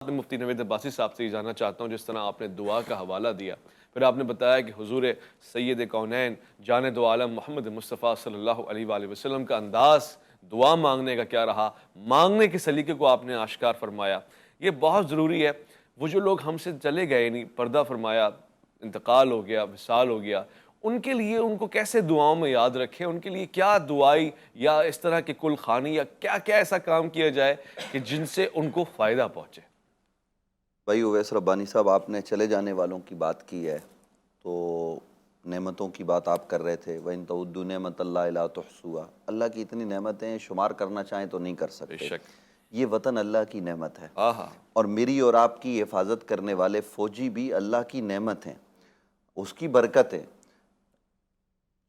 میں مفتی نوید عباسی صاحب سے یہ جاننا چاہتا ہوں، جس طرح آپ نے دعا کا حوالہ دیا، پھر آپ نے بتایا کہ حضور سید کونین جان دو عالم محمد مصطفیٰ صلی اللہ علیہ وآلہ وسلم کا انداز دعا مانگنے کا کیا رہا، مانگنے کے سلیقے کو آپ نے آشکار فرمایا۔ یہ بہت ضروری ہے۔ وہ جو لوگ ہم سے چلے گئے، نہیں پردہ فرمایا، انتقال ہو گیا، وصال ہو گیا، ان کے لیے ان کو کیسے دعاؤں میں یاد رکھیں؟ ان کے لیے کیا دعائی یا اس طرح کے کل خوانی یا کیا کیا ایسا کام کیا جائے کہ جن سے ان کو فائدہ پہنچے؟ بھائی اویس ربانی صاحب، آپ نے چلے جانے والوں کی بات کی ہے تو نعمتوں کی بات آپ کر رہے تھے۔ وَإِن تَعُدُّوا نِعْمَتَ اللَّهِ لَا تُحْصُوهَا، اللہ کی اتنی نعمتیں شمار کرنا چاہیں تو نہیں کر سکتے۔ بے شک۔ یہ وطن اللہ کی نعمت ہے، آہا۔ اور میری اور آپ کی حفاظت کرنے والے فوجی بھی اللہ کی نعمت ہیں، اس کی برکت ہے۔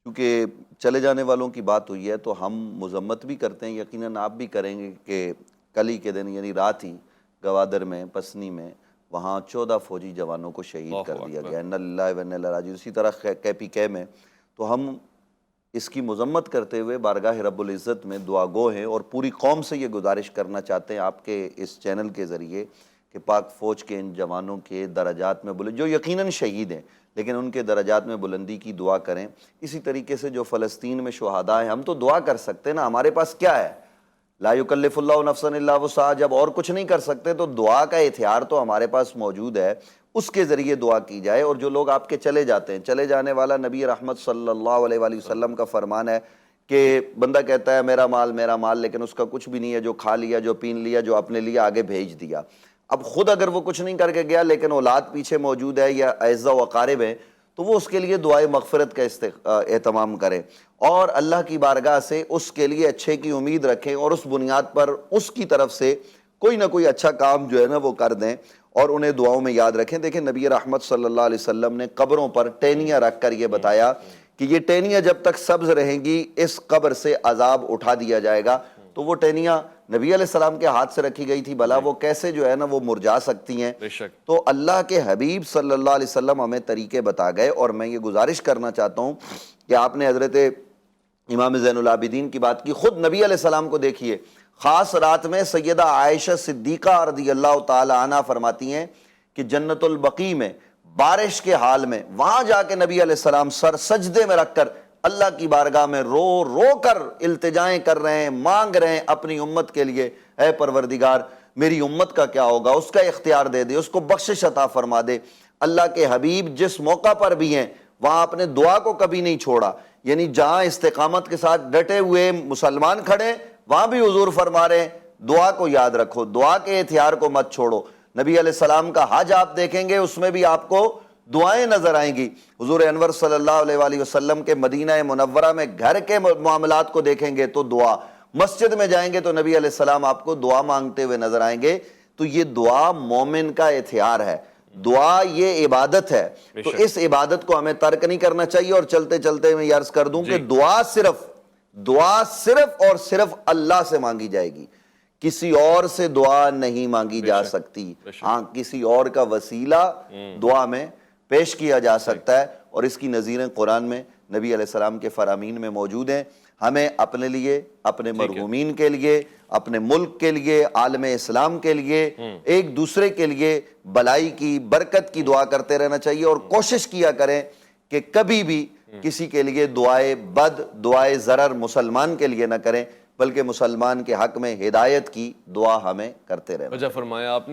کیونکہ چلے جانے والوں کی بات ہوئی ہے تو ہم مذمت بھی کرتے ہیں، یقیناً آپ بھی کریں گے کہ کل ہی کے دن یعنی رات ہی گوادر میں، پسنی میں، وہاں 14 فوجی جوانوں کو شہید کر دیا گیا۔ اِنَّا لِلَّهِ وَإِنَّا إِلَيْهِ راجعون۔ اسی طرح KPK میں تو ہم اس کی مذمت کرتے ہوئے بارگاہ رب العزت میں دعا گو ہیں، اور پوری قوم سے یہ گزارش کرنا چاہتے ہیں آپ کے اس چینل کے ذریعے کہ پاک فوج کے ان جوانوں کے درجات میں جو یقیناً شہید ہیں لیکن ان کے درجات میں بلندی کی دعا کریں۔ اسی طریقے سے جو فلسطین میں شہداء ہیں، ہم تو دعا کر سکتے ہیں نا، ہمارے پاس کیا ہے؟ لا یکلف اللہ نفسا الا وسعہا۔ جب اور کچھ نہیں کر سکتے تو دعا کا ہتھیار تو ہمارے پاس موجود ہے، اس کے ذریعے دعا کی جائے۔ اور جو لوگ آپ کے چلے جاتے ہیں، چلے جانے والا نبی رحمت صلی اللہ علیہ وآلہ وسلم کا فرمان ہے کہ بندہ کہتا ہے میرا مال، لیکن اس کا کچھ بھی نہیں ہے، جو کھا لیا، جو پین لیا، جو اپنے لیے آگے بھیج دیا۔ اب خود اگر وہ کچھ نہیں کر کے گیا لیکن اولاد پیچھے موجود ہے یا اعزہ و اقارب ہیں، تو وہ اس کے لیے دعائے مغفرت کا اہتمام کریں، اور اللہ کی بارگاہ سے اس کے لیے اچھے کی امید رکھیں، اور اس بنیاد پر اس کی طرف سے کوئی نہ کوئی اچھا کام جو ہے نا وہ کر دیں، اور انہیں دعاؤں میں یاد رکھیں۔ دیکھیں نبی رحمت صلی اللہ علیہ وسلم نے قبروں پر ٹہنیاں رکھ کر یہ بتایا کہ یہ ٹہنیاں جب تک سبز رہیں گی اس قبر سے عذاب اٹھا دیا جائے گا۔ تو وہ ٹہنیاں نبی علیہ السلام کے ہاتھ سے رکھی گئی تھی، بھلا وہ کیسے جو ہے نا وہ مرجا سکتی ہیں؟ بے شک۔ تو اللہ کے حبیب صلی اللہ علیہ وسلم ہمیں طریقے بتا گئے، اور میں یہ گزارش کرنا چاہتا ہوں کہ آپ نے حضرت امام زین العابدین کی بات کی، خود نبی علیہ السلام کو دیکھیے، خاص رات میں سیدہ عائشہ صدیقہ رضی اللہ تعالی عنہ فرماتی ہیں کہ جنت البقیع میں بارش کے حال میں وہاں جا کے نبی علیہ السلام سر سجدے میں رکھ کر اللہ کی بارگاہ میں رو رو کر التجائیں کر رہے ہیں، مانگ رہے ہیں اپنی امت کے لیے، اے پروردگار میری امت کا کیا ہوگا، اس کا اختیار دے دے، اس کو بخشش عطا فرما دے۔ اللہ کے حبیب جس موقع پر بھی ہیں وہاں اپنے دعا کو کبھی نہیں چھوڑا، یعنی جہاں استقامت کے ساتھ ڈٹے ہوئے مسلمان کھڑے وہاں بھی حضور فرما رہے ہیں دعا کو یاد رکھو، دعا کے ہتھیار کو مت چھوڑو۔ نبی علیہ السلام کا حج آپ دیکھیں گے، اس میں بھی آپ کو دعائیں نظر آئیں گی۔ حضور انور صلی اللہ علیہ وآلہ وسلم کے مدینہ منورہ میں گھر کے معاملات کو دیکھیں گے تو دعا، مسجد میں جائیں گے تو نبی علیہ السلام آپ کو دعا مانگتے ہوئے نظر آئیں گے۔ تو یہ دعا مومن کا ہتھیار ہے، دعا یہ عبادت ہے، تو اس عبادت کو ہمیں ترک نہیں کرنا چاہیے۔ اور چلتے چلتے میں یہ عرض کر دوں کہ دعا صرف اور صرف اللہ سے مانگی جائے گی، کسی اور سے دعا نہیں مانگی جا سکتی۔ ہاں کسی اور کا وسیلہ دعا میں پیش کیا جا سکتا ہے، اور اس کی نظیریں قرآن میں نبی علیہ السلام کے فرامین میں موجود ہیں۔ ہمیں اپنے لیے، اپنے مرحومین کے لیے، اپنے ملک کے لیے، عالم اسلام کے لیے، ایک دوسرے کے لیے بلائی کی، برکت کی دعا کرتے رہنا چاہیے، اور کوشش کیا کریں کہ کبھی بھی کسی کے لیے دعائے بد، دعائے ضرر مسلمان کے لیے نہ کریں، بلکہ مسلمان کے حق میں ہدایت کی دعا ہمیں کرتے رہنا۔ وجہ فرمایا آپ نے۔